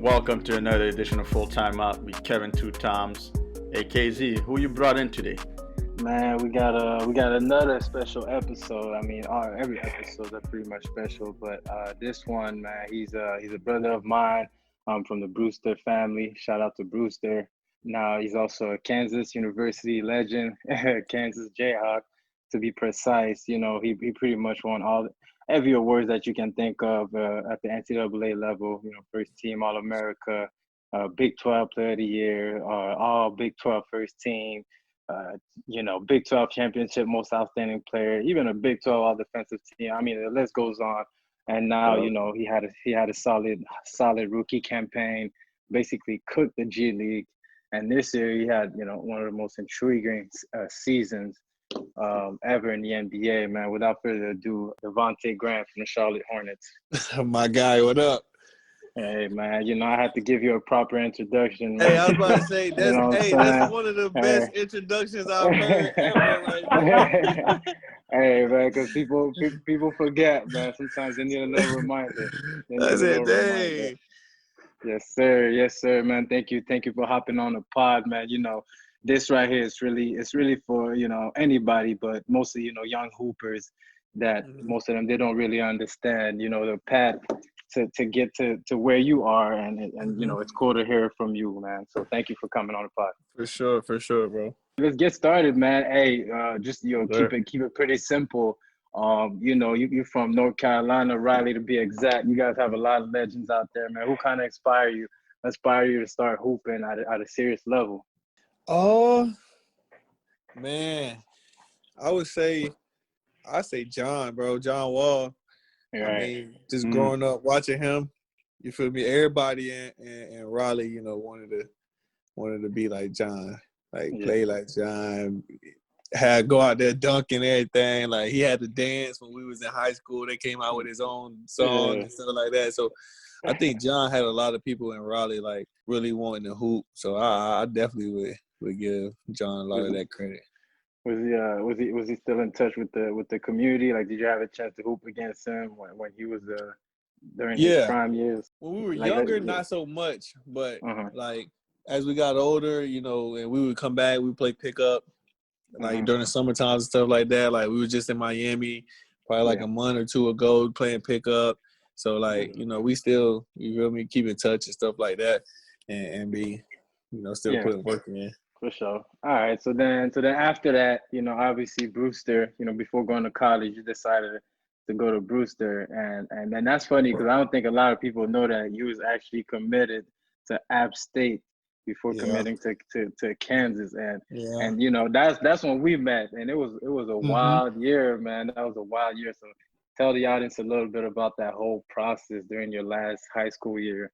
Welcome to another edition of Full Timeout with Kevin Two Toms, AKZ. Who you brought in today? Man, we got another special episode. I mean, every episode are pretty much special, but this one, man, he's a brother of mine. From the Brewster family. Shout out to Brewster. Now he's also a Kansas University legend, Kansas Jayhawk, to be precise. You know, he pretty much won every awards that you can think of at the NCAA level. You know, first team All America, Big 12 Player of the Year, All Big 12 first team. Big 12 championship, most outstanding player, even a Big 12 all defensive team. I mean, the list goes on. And now, he had a solid rookie campaign, basically cooked the G League. And this year he had, one of the most intriguing seasons ever in the NBA, man. Without further ado, Devonte Graham from the Charlotte Hornets. My guy, what up? Hey, man, I had to give you a proper introduction, man. Hey, I was about to say, that's one of the best introductions I've heard ever. Like, hey, man, because people forget, man. Sometimes they need a little reminder. I said, dang. Yes, sir, man. Thank you for hopping on the pod, man. This right here is really for, anybody, but mostly, young hoopers that most of them, they don't really understand, the path to get to where you are, and it's cool to hear from you, man. So thank you for coming on the pod. For sure, bro. Let's get started, man. Hey, just keep it pretty simple. You're from North Carolina, Raleigh to be exact. You guys have a lot of legends out there, man. Who kind of inspire you to start hooping at a serious level? Oh, man, I say John, bro. John Wall. Right. I mean, just growing up watching him, you feel me? Everybody in Raleigh, wanted to be like John, play like John, go out there dunking everything. Like, he had to dance when we was in high school. They came out with his own song and stuff like that. So I think John had a lot of people in Raleigh like really wanting to hoop. So I definitely would give John a lot of that credit. Was he still in touch with the community? Like, did you have a chance to hoop against him when he was during his prime years? When we were younger, not so much, but like as we got older, and we would come back, we play pickup, like during the summertime and stuff like that. Like, we were just in Miami probably like a month or two ago playing pickup. So like, we still, you feel me, keep in touch and stuff like that, and be, still putting work in. For sure. All right. So then after that, obviously Brewster, before going to college, you decided to go to Brewster. And then that's funny because I don't think a lot of people know that you was actually committed to App State before committing to Kansas. And that's when we met. And it was a wild year, man. That was a wild year. So tell the audience a little bit about that whole process during your last high school year.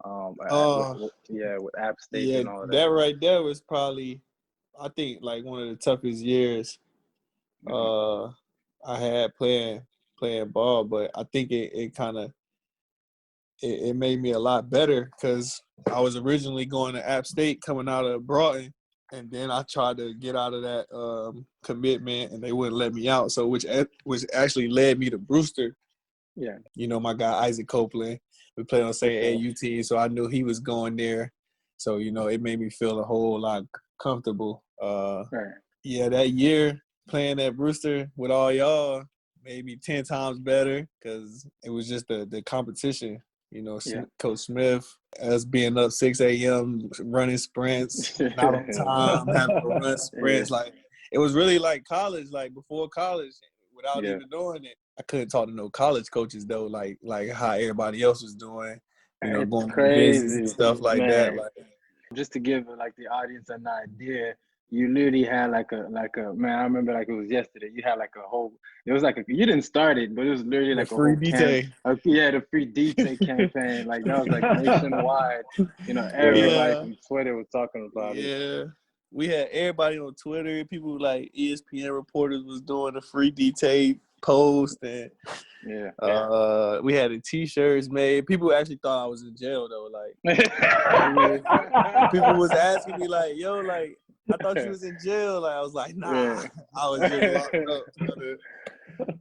With App State and all that. That right there was probably, I think, like one of the toughest years I had playing ball. But I think it kind of it made me a lot better because I was originally going to App State coming out of Broughton, and then I tried to get out of that commitment, and they wouldn't let me out. So which actually led me to Brewster. Yeah. My guy Isaac Copeland. We played on the same AU team, so I knew he was going there. So, it made me feel a whole lot comfortable. Yeah, that year playing at Brewster with all y'all made me 10 times better because it was just the competition. Coach Smith, us being up 6 a.m., running sprints, not on time, having to run sprints. Like, it was really like college, like before college, without even doing it. I couldn't talk to no college coaches though, like how everybody else was doing, going to business and stuff like that. Like, just to give like the audience an idea, you literally had like a man. I remember like it was yesterday. You had like a whole. It was like you didn't start it, but it was literally like a free whole DT. The free DT campaign. Like that was like nationwide. Everybody from Twitter was talking about it. Yeah. We had everybody on Twitter. People like ESPN reporters was doing the free DT post, and we had the T-shirts made. People actually thought I was in jail though. Like, people was asking me like, "Yo, like, I thought you was in jail." Like, I was like, "Nah, I was just locked up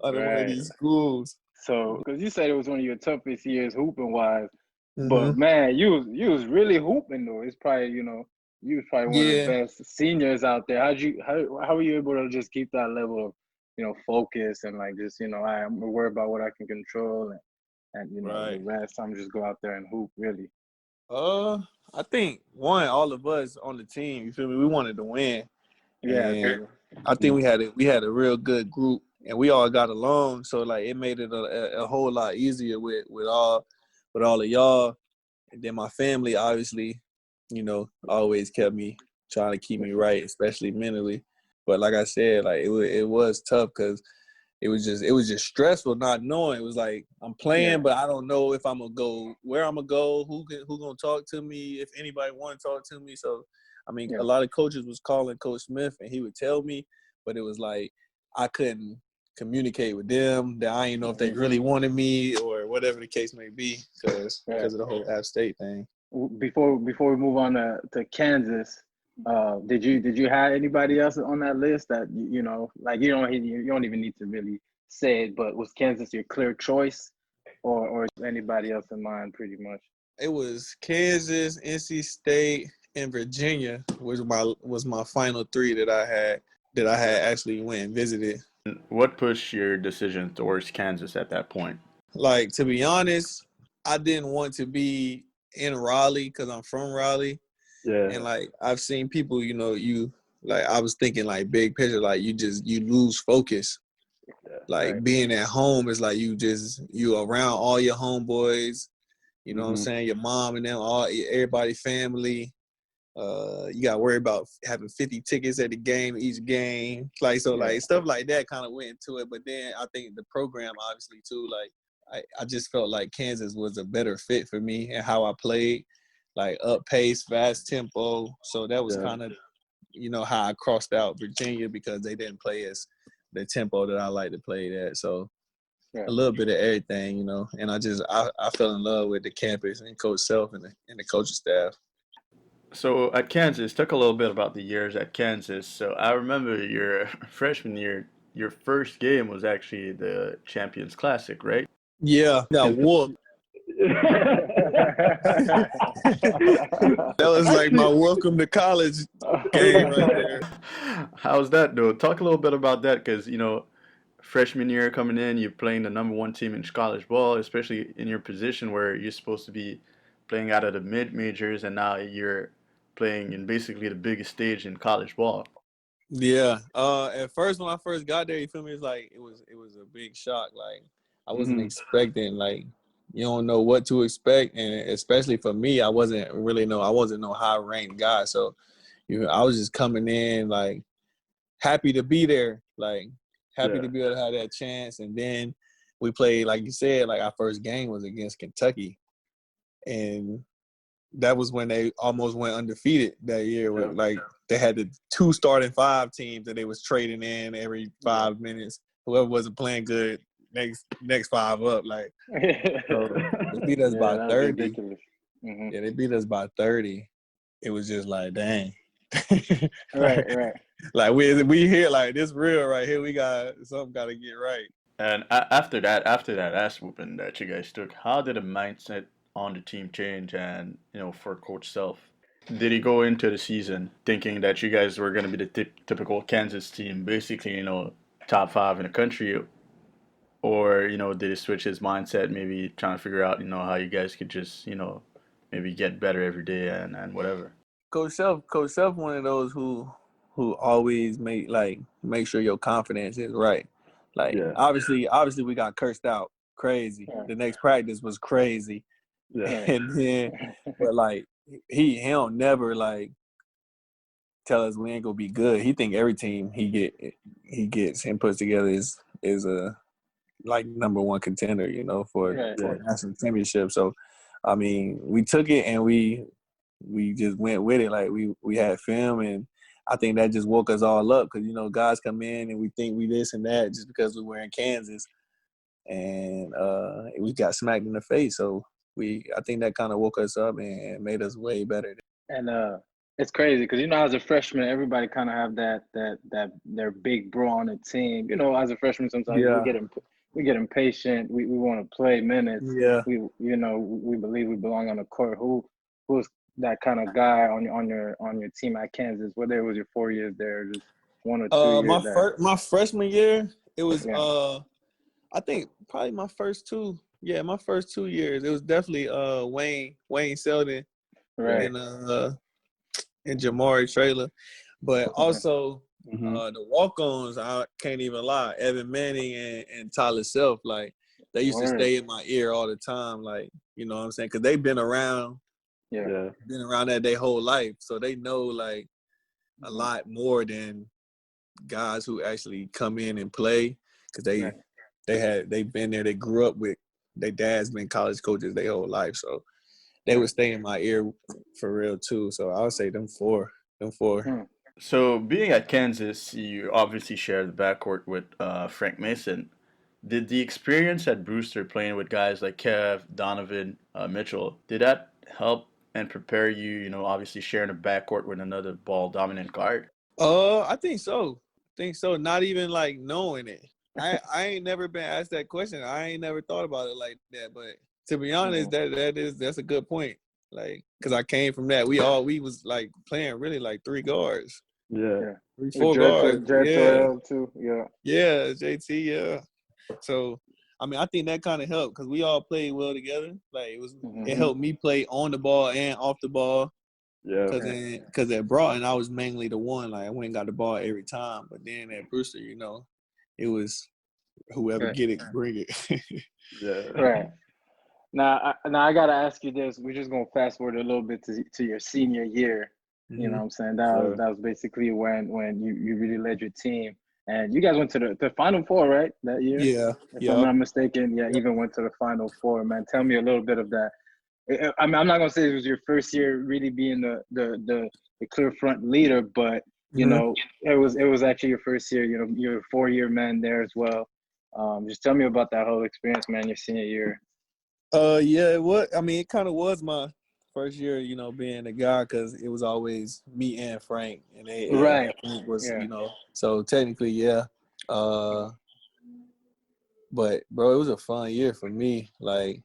under one of these schools." So, because you said it was one of your toughest years hooping wise, But man, you was really hooping though. It's probably you was probably one of the Yeah, best seniors out there. How were you able to just keep that level of focus and like just I'm worried about what I can control and the right. rest I'm just go out there and hoop really. I think all of us on the team, you feel me? We wanted to win, Yeah, and true. I think we had a real good group, and we all got along. So like it made it a whole lot easier with all of y'all. And then my family, obviously, always kept me trying to keep me right, especially mentally. But like I said, like it was tough because it was just stressful not knowing. It was like I'm playing, but I don't know if I'm gonna go, where I'm gonna go, who gonna talk to me, if anybody want to talk to me. So I mean, a lot of coaches was calling Coach Smith, and he would tell me, but it was like I couldn't communicate with them. That I didn't know if they really wanted me or whatever the case may be, because of the whole App State thing. Before we move on to Kansas, did you have anybody else on that list that like you don't even need to really say it, but was Kansas your clear choice, or anybody else in mind pretty much? It was Kansas, NC State, and Virginia was my final three that I had actually went and visited. What pushed your decision towards Kansas at that point? Like, to be honest, I didn't want to be in Raleigh because I'm from Raleigh. Yeah. And like I've seen people, I was thinking like big picture, like you lose focus. Like being at home is like you around all your homeboys, you know what I'm saying, your mom and them, everybody family. You got to worry about having 50 tickets at the game, each game. Like stuff like that kind of went into it. But then I think the program obviously too, like I just felt like Kansas was a better fit for me and how I played, like up pace, fast tempo. So that was kind of, how I crossed out Virginia because they didn't play as the tempo that I like to play at. So a little bit of everything, and I fell in love with the campus and Coach Self and the coaching staff. So at Kansas, talk a little bit about the years at Kansas. So I remember your freshman year, your first game was actually the Champions Classic, right? Yeah, got whooped. That was like my welcome to college game right there. How's that though? Talk a little bit about that because, freshman year coming in, you're playing the number one team in college ball, especially in your position where you're supposed to be playing out of the mid majors, and now you're playing in basically the biggest stage in college ball. Yeah. At first, when I first got there, you feel me? It's like it was a big shock. Like I wasn't expecting. Like you don't know what to expect, and especially for me, I wasn't no high ranked guy. So I was just coming in like happy to be there, like happy to be able to have that chance. And then we played, like you said, like our first game was against Kentucky, and that was when they almost went undefeated that year. Like they had the 2 starting 5 teams that they was trading in every 5 minutes. Whoever wasn't playing good, next 5 up. Like so they beat us by 30. Yeah, they beat us by 30. It was just like, dang. Right. Like we here, like this real right here. We got something got to get right. And after that ass whooping that you guys took, how did the mindset on the team change? And for Coach Self, did he go into the season thinking that you guys were going to be the typical Kansas team, basically top 5 in the country, or did he switch his mindset, maybe trying to figure out how you guys could just maybe get better every day and whatever? Coach Self, one of those who always make sure your confidence is right. Like obviously we got cursed out crazy. The next practice was crazy. And then but like he don't never like tell us we ain't gonna be good. He think every team he gets and puts together is a like number one contender, for a national championship. So I mean, we took it and we just went with it. Like we had film, and I think that just woke us all up because guys come in and we think we this and that just because we were in Kansas, and we got smacked in the face. So I think that kind of woke us up and made us way better. And it's crazy because as a freshman, everybody kind of have that their big bro on the team. As a freshman, sometimes we get impatient. We want to play minutes. Yeah. We believe we belong on the court. Who's that kind of guy on your team at Kansas? Whether it was your 4 years there, or just 1 or 2 years there. My freshman year, it was Yeah. I think probably my first 2 years. It was definitely Wayne Selden Right. and Jamari Traylor. But also Mm-hmm. the walk-ons, I can't even lie. Evan Manning and Tyler Self, like they used to stay in my ear all the time, like, you know what I'm saying? Because they've been around, been around that their whole life, so they know like a lot more than guys who actually come in and play, because they've been there. They grew up with their dad's been college coaches their whole life, so they would stay in my ear for real too. So I would say them four. So being at Kansas, you obviously share the backcourt with Frank Mason. Did the experience at Brewster playing with guys like Kev, Donovan, Mitchell, did that help and prepare you, obviously sharing a backcourt with another ball dominant guard? I think so. Not even like knowing it. I ain't never been asked that question. I ain't never thought about it like that. But to be honest, that's a good point. Like, cause I came from that. We was like playing really like 3 guards. Yeah. 4 guards. Terrell too. Yeah. Yeah, JT. Yeah. So, I mean, I think that kind of helped because we all played well together. Like it helped me play on the ball and off the ball. Yeah. Because at Broughton, I was mainly the one. Like I went and got the ball every time. But then at Brewster, it was whoever get it, bring it. Yeah. Right. Now I gotta ask you this. We're just gonna fast forward a little bit to your senior year. You know what I'm saying? That was basically when you really led your team. And you guys went to the Final Four, right? That year? Yeah. If I'm not mistaken. Yeah, even went to the Final Four, man. Tell me a little bit of that. I mean, I'm not gonna say it was your first year really being the clear front leader, but it was actually your first year. You're a 4-year man there as well. Just tell me about that whole experience, man. Your senior year. Yeah, it was. I mean, it kind of was my first year, being a guy, because it was always me and Frank, and Frank was, so technically, yeah. But bro, it was a fun year for me. Like,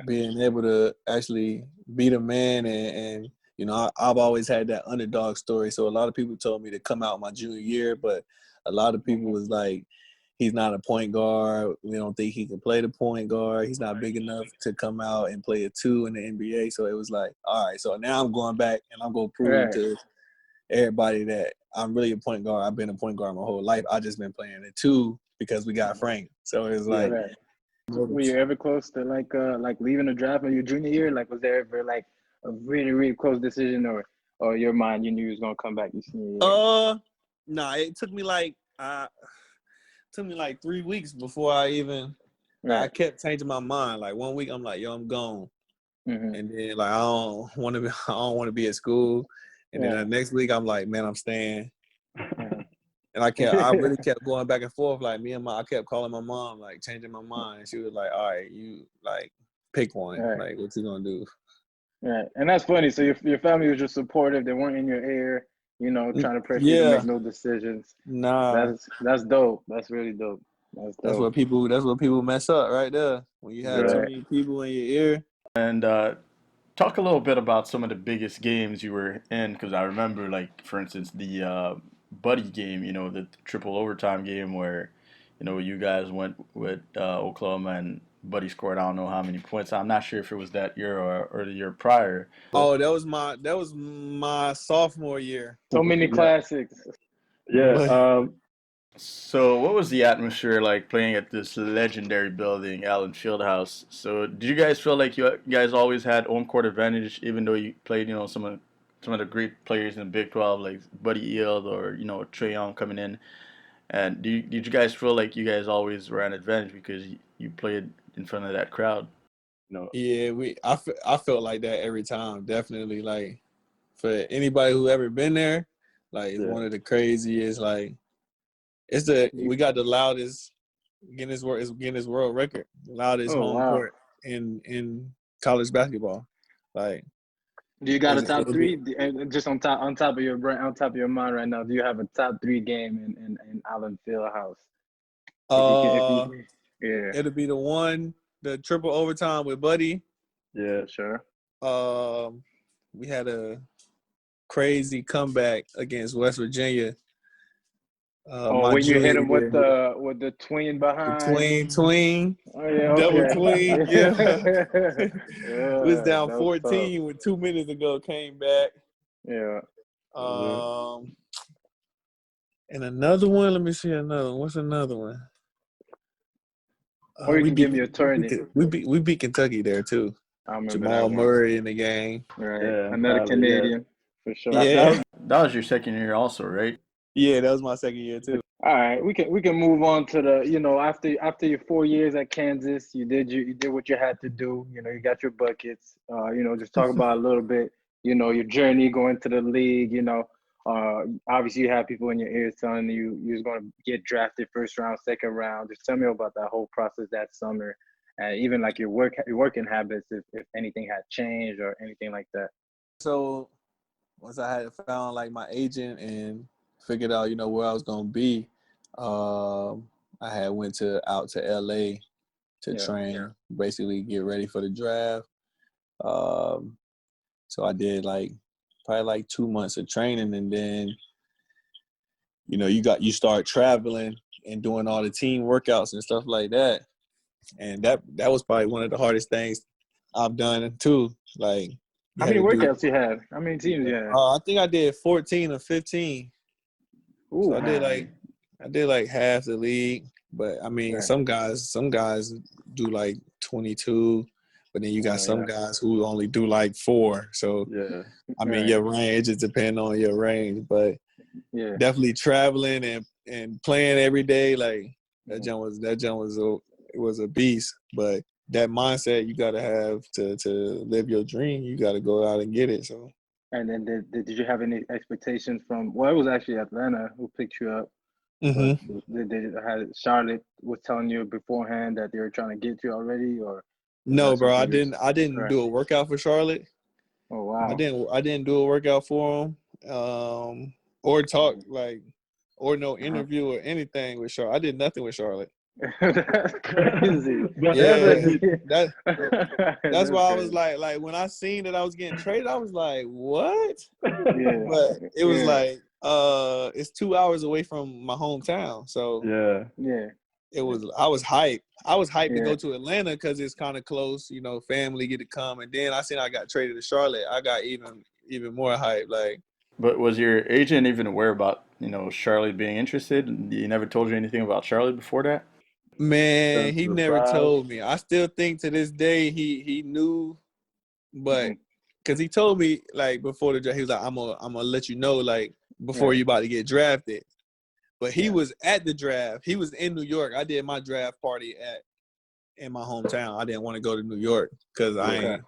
being able to actually be the man, and I've always had that underdog story. So a lot of people told me to come out my junior year, but a lot of people was like, he's not a point guard. We don't think he can play the point guard. He's not big enough to come out and play a 2 in the NBA. So it was like, all right, so now I'm going back and I'm going to prove to everybody that I'm really a point guard. I've been a point guard my whole life. I just been playing a 2 because we got Frank. So it was like. Were you ever close to like leaving the draft in your junior year? Like, was there ever like a really, really close decision, or your mind you knew you was gonna come back your senior year? Nah, it took me like 3 weeks before I even. I kept changing my mind. Like 1 week, I'm like, yo, I'm gone, and then like I don't want to be at school, and then the next week, I'm like, man, I'm staying. And I really kept going back and forth. Like I kept calling my mom, like changing my mind. And she was like, all right, you like pick one. Like, what you gonna do? Right. And that's funny. So your family was just supportive. They weren't in your ear, trying to pressure you to make no decisions. Nah. That's dope. That's really dope. That's what people mess up right there. When you have too many people in your ear. And talk a little bit about some of the biggest games you were in, because I remember, like, for instance, the Buddy game, the triple overtime game where, you guys went with Oklahoma and Buddy scored I don't know how many points. I'm not sure if it was that year or the year prior. Oh, that was my sophomore year. So many classics. Yeah. So what was the atmosphere like playing at this legendary building, Allen Fieldhouse? So did you guys feel like you guys always had home court advantage, even though you played, some of the great players in the Big 12, like Buddy Hield or Trae Young coming in? And did you guys feel like you guys always were an advantage because you played in front of that crowd? No. Yeah, I felt like that every time. Definitely, like for anybody who ever been there, like it's one of the craziest. Like we got the loudest Guinness World Record, loudest home court in college basketball. Like, do you got a top 3? Just on top of your brain, on top of your mind right now, do you have a top 3 game in Allen Fieldhouse? Yeah. It'll be the triple overtime with Buddy. Yeah, sure. We had a crazy comeback against West Virginia. My When you hit junior him with year, the tween the behind. tween, Oh yeah, double okay. tween, yeah. We was Yeah, down that was tough. 14 with 2 minutes to go, came back. Yeah. And another one, let me see another one. What's another one? Or you can give me a tourney. We beat Kentucky there too. I remember Jamal that one. Murray in the game. Right. yeah. Another Probably, Canadian for sure. Yeah. That was your second year also, right? Yeah, that was my second year too. All right, we can move on to the after your 4 years at Kansas, you did what you had to do. You got your buckets. Just talk about a little bit. Your journey going to the league. Obviously you have people in your ears telling you was going to get drafted first round, second round. Just tell me about that whole process that summer, and even like your working habits, if anything had changed or anything like that. So once I had found like my agent and figured out, where I was gonna be, I had went out to LA to train, basically get ready for the draft. So I did probably like 2 months of training, and then you start traveling and doing all the team workouts and stuff like that. And that was probably one of the hardest things I've done too. Like, how many workouts you had? How many teams you had? I think I did 14 or 15. Ooh, so I did like half the league, but I mean, some guys do like 22, but then you got some guys who only do like 4. So I mean, your range just depends on your range, but definitely traveling and playing every day, like that jump was a beast. But that mindset you got to have to live your dream. You got to go out and get it. So. And then did you have any expectations from? Well, it was actually Atlanta who picked you up. Mm-hmm. But had Charlotte was telling you beforehand that they were trying to get you already, or? No, bro. I didn't do a workout for Charlotte. Oh wow. I didn't do a workout for them, or talk or no interview or anything with Charlotte. I did nothing with Charlotte. That's crazy. That's why I was like when I seen that I was getting traded, I was like, what? Yeah. But it was like it's 2 hours away from my hometown, so it was. I was hyped. I was hyped to go to Atlanta because it's kind of close. Family get to come, and then I seen I got traded to Charlotte. I got even more hyped. Like. But was your agent even aware about Charlotte being interested? He never told you anything about Charlotte before that? Man, he never told me. I still think to this day he knew, but because he told me like before the draft, he was like, I'm gonna let you know like before you about to get drafted. But he was at the draft. He was in New York. I did my draft party in my hometown. I didn't want to go to New York because I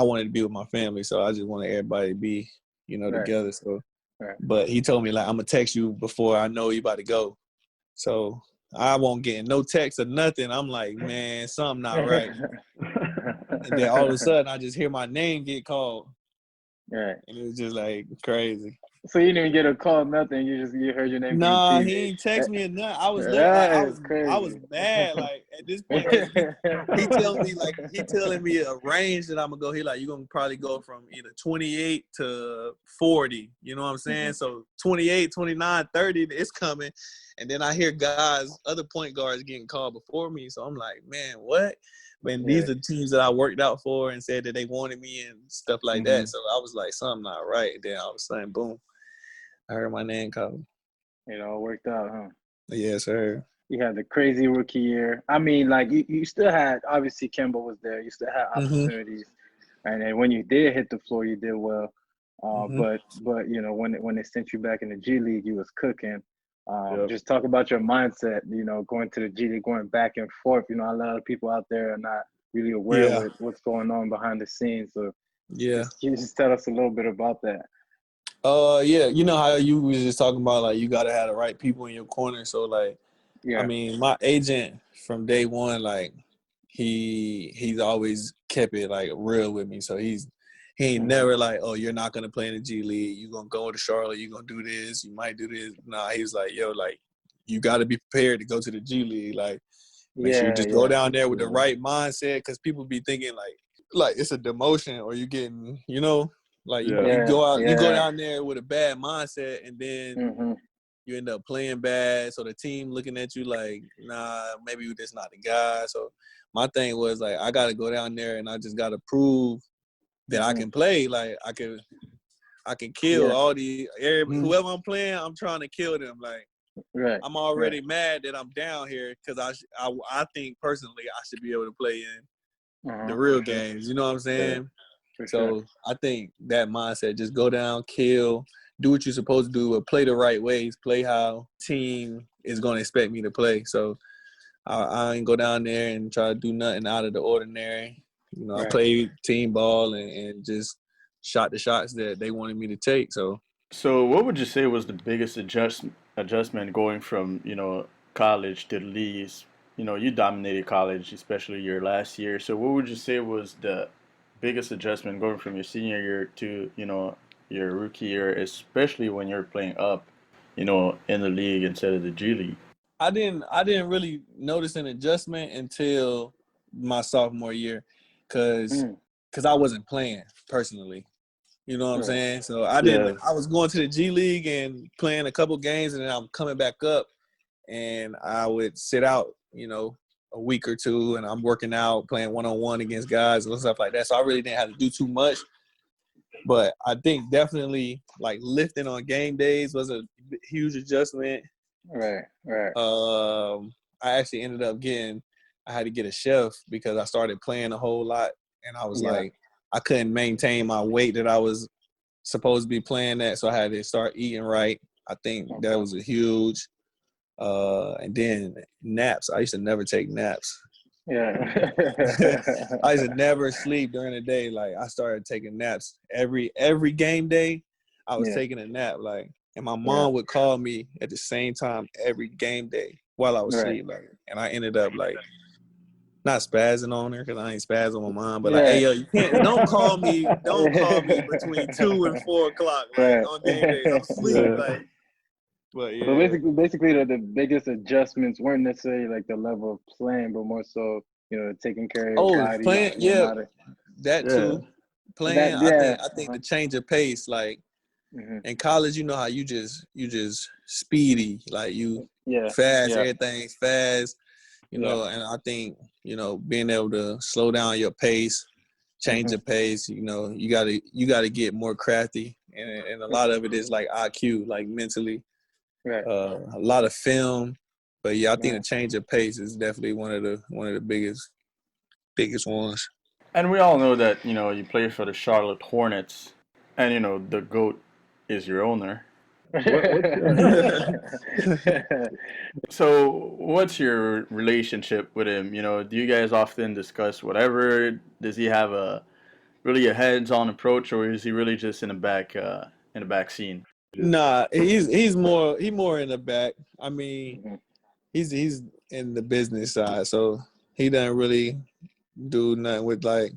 wanted to be with my family. So I just wanted everybody to be together. So, but he told me like I'm gonna text you before I know you about to go. So. I won't get no text or nothing. I'm like, man, something not right. And then all of a sudden, I just hear my name get called. Right. And it was just like crazy. So you didn't get a call, nothing. You heard your name. Nah, he ain't text me or nothing. I was I was mad. Like at this point, he telling me a range that I'm gonna go. He like, you gonna probably go from either 28 to 40. You know what I'm saying? So 28, 29, 30, it's coming. And then I hear other point guards getting called before me. So I'm like, man, what? And these are teams that I worked out for and said that they wanted me and stuff like that. So I was like, something not right. And then all of a sudden, boom, I heard my name called. It all worked out, huh? Yes, sir. You had the crazy rookie year. I mean, like you still had, obviously Kemba was there. You still had opportunities. And then when you did hit the floor, you did well. But when they sent you back in the G League, you was cooking. Just talk about your mindset, going to the G League, going back and forth. A lot of people out there are not really aware of what's going on behind the scenes. So just tell us a little bit about that. You know how you was just talking about like you gotta have the right people in your corner. So like, I mean, my agent from day one, like he's always kept it like real with me. So he ain't never like, oh, you're not gonna play in the G League. You're gonna go to Charlotte. You're gonna do this. You might do this. Nah, he was like, yo, like you got to be prepared to go to the G League. Like Make sure you just go Yeah. down there with the right mindset, because people be thinking like it's a demotion, or you getting, like Yeah. you go out, you go Yeah. down there with a bad mindset, and then Mm-hmm. you end up playing bad. So the team looking at you like, nah, maybe you're just not the guy. So my thing was like, I got to go down there and I just got to prove that I can play. Like I can kill Yeah. all whoever I'm playing. I'm trying to kill them. Like Right. I'm already mad that I'm down here, because I think personally I should be able to play in the real games. You know what I'm saying? For sure. So I think that mindset, just go down, kill, do what you're supposed to do, but play the right ways, play how team is going to expect me to play. So I ain't go down there and try to do nothing out of the ordinary. I played team ball and just shot the shots that they wanted me to take. So what would you say was the biggest adjustment going from, college to the leagues? You dominated college, especially your last year. So what would you say was the biggest adjustment going from your senior year to, your rookie year, especially when you're playing up, in the league instead of the G League? I didn't really notice an adjustment until my sophomore year, because I wasn't playing personally. You know what I'm saying? So I was going to the G League and playing a couple games, and then I'm coming back up, and I would sit out, a week or two, and I'm working out, playing one-on-one against guys and stuff like that. So I really didn't have to do too much. But I think definitely like lifting on game days was a huge adjustment. Right. I actually ended up I had to get a chef, because I started playing a whole lot, and I was like, I couldn't maintain my weight that I was supposed to be playing at, so I had to start eating right. I think that was a huge. And then naps. I used to never take naps. Yeah. I used to never sleep during the day. Like I started taking naps every game day. I was taking a nap. Like, and my mom would call me at the same time every game day while I was asleep. Like, and I ended up like not spazzing on her, because I ain't spazzing on my mom, but like, hey yo, you can't, don't call me between 2 and 4 o'clock, like on game days. I'm asleep, like. But yeah. So basically, the biggest adjustments weren't necessarily like the level of playing, but more so, taking care of your body. Playing, that too. Playing, I think the change of pace, like in college, you know how you just speedy, like you fast, everything's fast, and I think, being able to slow down your pace, change the pace, you gotta get more crafty, and a lot of it is like IQ, like mentally. Right. A lot of film, but I think the change of pace is definitely one of the biggest ones. And we all know that, you play for the Charlotte Hornets, and, the GOAT is your owner. So what's your relationship with him? Do you guys often discuss whatever? Does he have really a hands-on approach, or is he really just in the back scene? Nah, he's more in the back. I mean, he's in the business side, so he doesn't really do nothing with like,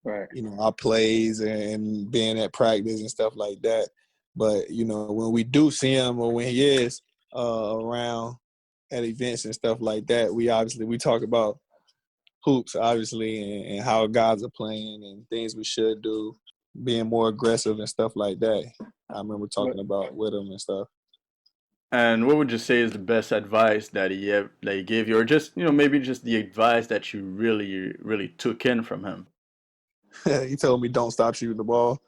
our plays and being at practice and stuff like that. But when we do see him, or when he is around at events and stuff like that, we talk about hoops, obviously, and how guys are playing and things we should do, being more aggressive and stuff like that. I remember talking about with him and stuff. And what would you say is the best advice that he gave you, or just maybe just the advice that you really really took in from him? He told me don't stop shooting the ball.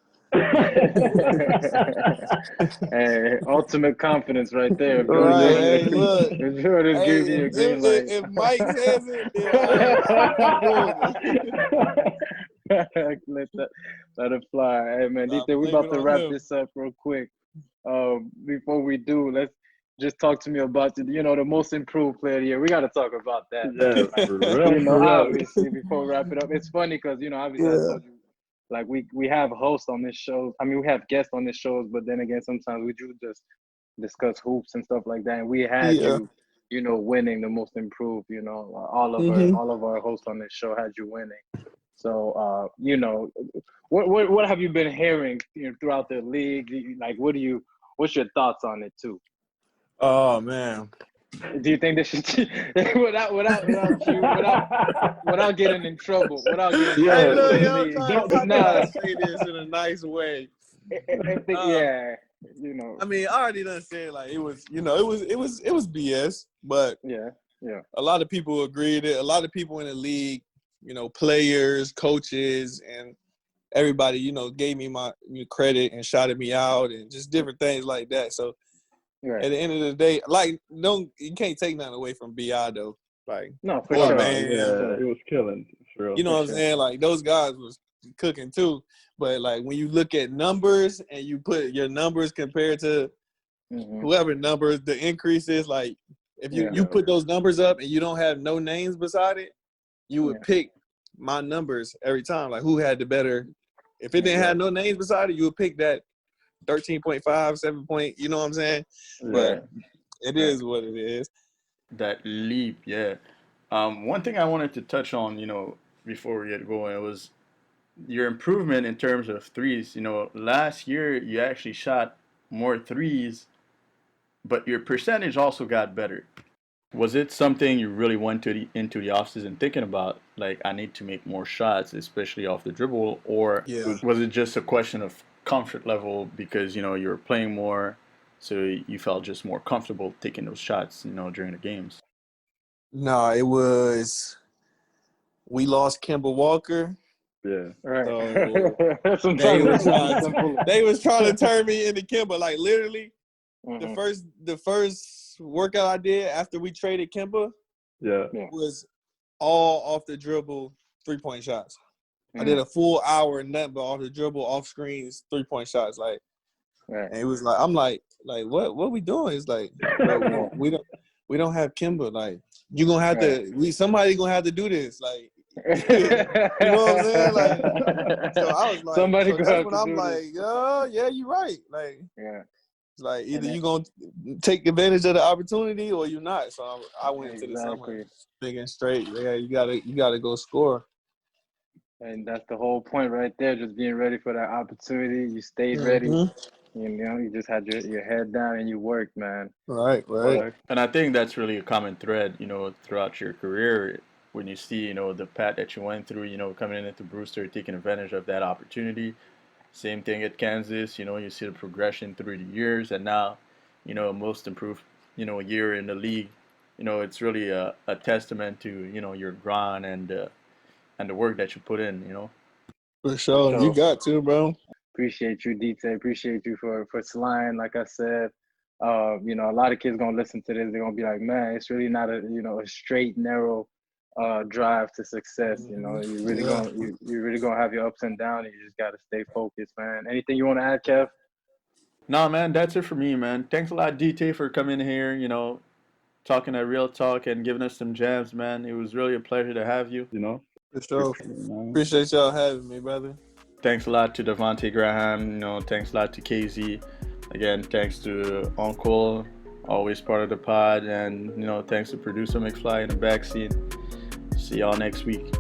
Hey, ultimate confidence right there. Right, hey, look. Jordan gives you a green light. If Mike says it, then I'm doing it. Let it fly. Hey man, Dieter, we about to wrap this up real quick. Before we do, let's just talk to me about the most improved player of the year. We got to talk about that. Obviously, before we wrap it up, it's funny because obviously I told you, like we have hosts on this show. I mean, we have guests on this shows, but then again, sometimes we do just discuss hoops and stuff like that. And we had you winning the most improved. All of our hosts on this show had you winning. So what have you been hearing throughout the league? Like, what's your thoughts on it too? Oh man, Do you think they should without getting in trouble? Without getting in Hey, trouble look, with the I'm league? trying Nah, to say this in a nice way. yeah, you know. I mean, I already done said like it was, it was BS, but Yeah. a lot of people agreed it. A lot of people in the league, players, coaches, and everybody, gave me my credit and shouted me out and just different things like that. So Right. at the end of the day, like, you can't take nothing away from BI though. Like, No, for Oh sure. no, man, yeah, it was killing for real. you know what I'm saying? Like, those guys was cooking too. But like when you look at numbers and you put your numbers compared to whoever numbers, the increase is like if you put those numbers up and you don't have no names beside it, you would pick my numbers every time. Like who had the better. If it didn't have no names beside it, you would pick that 13.5, 7 point. You know what I'm saying? But it is what it is. That leap, yeah. One thing I wanted to touch on, before we get going, was your improvement in terms of threes. Last year you actually shot more threes, but your percentage also got better. Was it something you really went into the offseason thinking about, like I need to make more shots, especially off the dribble, or Yeah. was it just a question of comfort level because you were playing more, so you felt just more comfortable taking those shots, during the games? No, it was we lost Kemba Walker. Yeah. Right. So Sometimes they was trying to turn me into Kemba. Like literally, Mm-hmm. the first workout I did after we traded Kemba was all off the dribble 3-point shots. I did a full hour and nothing but off the dribble, off screens, 3-point shots. Like, and it was like I'm like what we doing? It's like, bro, we don't have Kemba. Like you gonna have to somebody gonna have to do this. Like you know what I'm saying? Like so I was like, Somebody so gonna that's have when to I'm do like, oh yeah, you're right. Like it's like either then, you gonna take advantage of the opportunity or you're not. So I went into the exactly. summer thinking straight. Yeah, you gotta go score. And that's the whole point right there, just being ready for that opportunity. You stayed ready. You just had your head down and you worked, man. Right. And I think that's really a common thread, throughout your career when you see, the path that you went through, coming into Brewster, taking advantage of that opportunity. Same thing at Kansas, you see the progression through the years, and now, most improved, year in the league. It's really a testament to, your grind and the work that you put in. For sure. You got to, bro. Appreciate you, DT. Appreciate you for sliding. Like I said, a lot of kids gonna listen to this. They're gonna be like, man, it's really not a straight narrow drive to success. You really gonna have your ups and downs. You just gotta stay focused, man. Anything you want to add, Kev? No, man, that's it for me, man. Thanks a lot, DT, for coming here. Talking that real talk and giving us some jams, man. It was really a pleasure to have you. For sure. Appreciate y'all having me, brother. Thanks a lot to Devonte Graham. Thanks a lot to KZ. Again, thanks to Uncle, always part of the pod, and thanks to producer McFly in the backseat. See y'all next week.